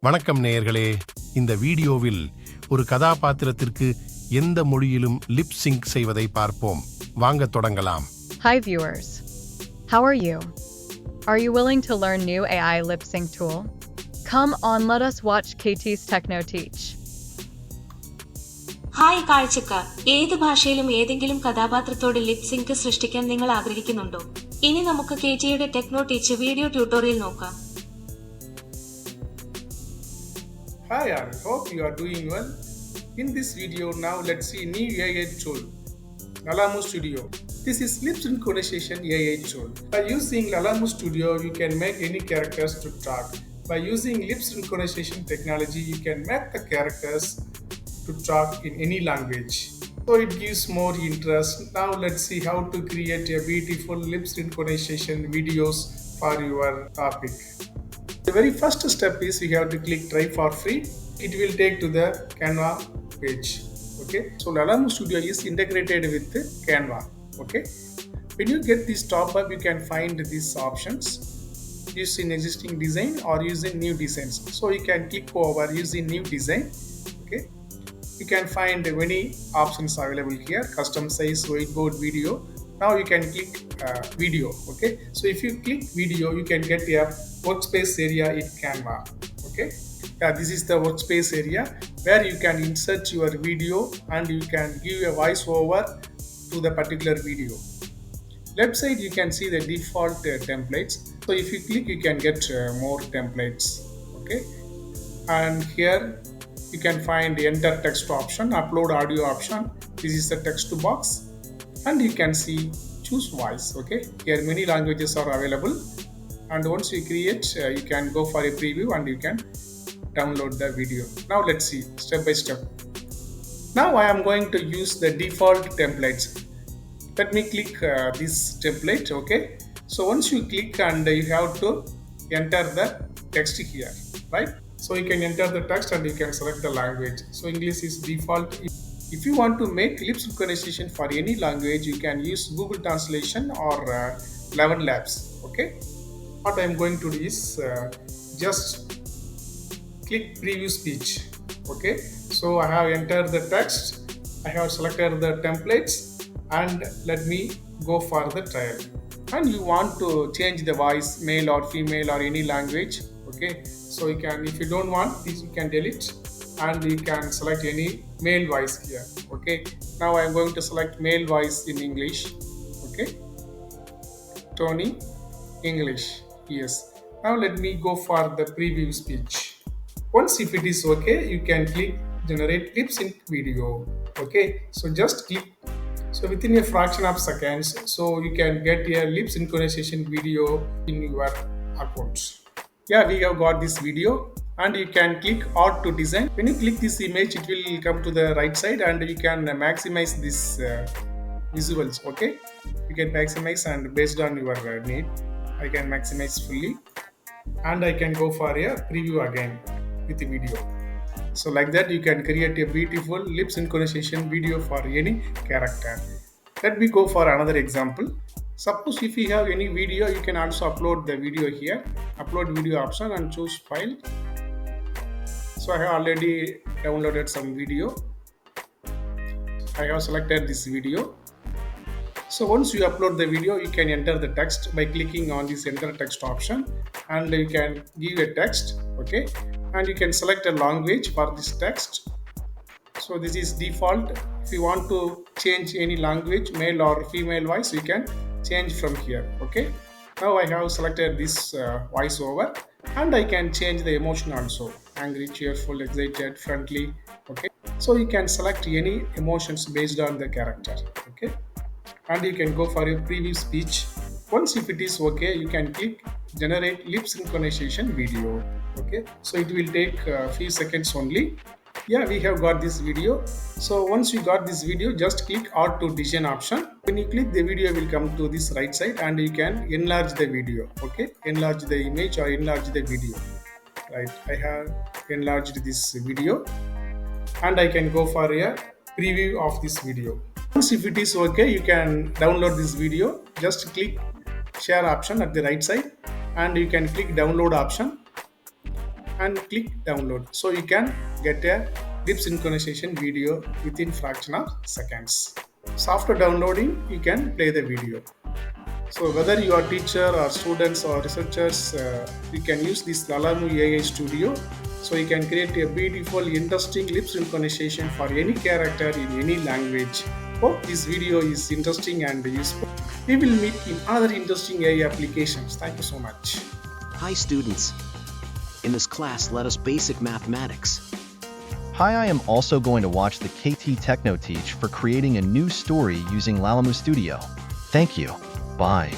வணக்கம் நேயர்களே. இந்த வீடியோவில் ஒரு கதாபாத்திரத்திற்கு எந்த மொழியிலும் லிப் சிங்க் செய்வதை பார்ப்போம். வாங்க தொடங்கலாம். Hi viewers. How are you? Are you willing to learn new AI lip sync tool? Come on, let us watch KT's Techno teach. Hi കാഴ്ചക്കാർ, ഏത് ഭാഷയിലും ഏതെങ്കിലും കഥാപാത്രത്തോട് ലിപ് സിങ്ക് സൃഷ്ടിക്കാൻ നിങ്ങൾ ആഗ്രഹിക്കുന്നുണ്ടോ? ഇനി നമുക്ക് KTയുടെ ടെക്നോ ടീച്ച് വീഡിയോ ട്യൂട്ടോറിയൽ നോക്കാം. Hi all, hope you are doing well. In this video now let's see new AI tool, Lalamu Studio. This is lip synchronization AI tool. By using Lalamu Studio you can make any characters to talk. By using lip synchronization technology you can make the characters to talk in any language. So it gives more interest. Now let's see how to create a beautiful lip synchronization videos for your topic. The very first step is we have to click try for free. It will take to the Canva page. Okay, so Lalamu Studio is integrated with the Canva. Okay, when you get this top up you can find these options, using existing design or using new designs. So you can click over using new design. Okay, you can find many options available here: custom size, whiteboard, video. Now you can click video. Okay, so if you click video you can get a workspace area in Canva. Okay, this is the workspace area where you can insert your video and you can give a voice over to the particular video. Left side you can see the default templates. So if you click you can get more templates. Okay, and here you can find the enter text option, upload audio option. This is the text box and you can see choose voice. Okay, here many languages are available, and once you create you can go for a preview and you can download the video. Now let's see step by step. Now I am going to use the default templates. Let me click this template. Okay, so once you click and you have to enter the text here, right? So you can enter the text and you can select the language. So English is default. If you want to make lip synchronization for any language you can use Google Translation or 11 Labs. Okay, what I am going to do is just click preview speech. Okay, so I have entered the text, I have selected the templates, and let me go for the trial. And you want to change the voice, male or female or any language. Okay, so you can, if you don't want this you can delete and you can select any male voice here. Okay, now I am going to select male voice in English. Okay, Tony English. Yes, now let me go for the preview speech. Once if it is okay you can click generate lip sync video. Okay, so just click, so within a fraction of seconds so you can get a lip synchronization video in your account. Yeah, we have got this video and you can click add to design. When you click this image it will come to the right side and you can maximize this visuals. Okay, you can maximize and based on your need I can maximize fully and I can go for a preview again with the video. So like that you can create a beautiful lip synchronization video for any character. Let me go for another example. Suppose if you have any video you can also upload the video here. Upload video option and choose file. So I have already downloaded some video. I have selected this video. So once you upload the video you can enter the text by clicking on this enter text option and you can give a text. Okay, and you can select a language for this text. So this is default. If you want to change any language, male or female voice, you can change from here. Okay, now I have selected this voice over and I can change the emotion also: angry, cheerful, excited, friendly. Okay, so you can select any emotions based on the character. Okay, and you can go for a preview speech. Once if it is okay you can click generate lip synchronization video. Okay, so it will take a few seconds only. Yeah, we have got this video. So once you got this video just click add to design option. When you click the video will come to this right side and you can enlarge the video. Okay, enlarge the image or enlarge the video. Right, I have enlarged this video and I can go for a preview of this video. Once if it is okay you can download this video. Just click share option at the right side and you can click download option and click download. So you can get a lip synchronization video within fraction of seconds. So after downloading, you can play the video. So whether you are teacher or students or researchers, you can use this Lalamu AI Studio. So you can create a beautiful, interesting lip synchronization for any character in any language. Hope this video is interesting and useful. We will meet in other interesting AI applications. Thank you so much. Hi students. In this class, let us basic mathematics. Hi, I am also going to watch the KT Techno teach for creating a new story using Lalamu Studio. Thank you. Bye.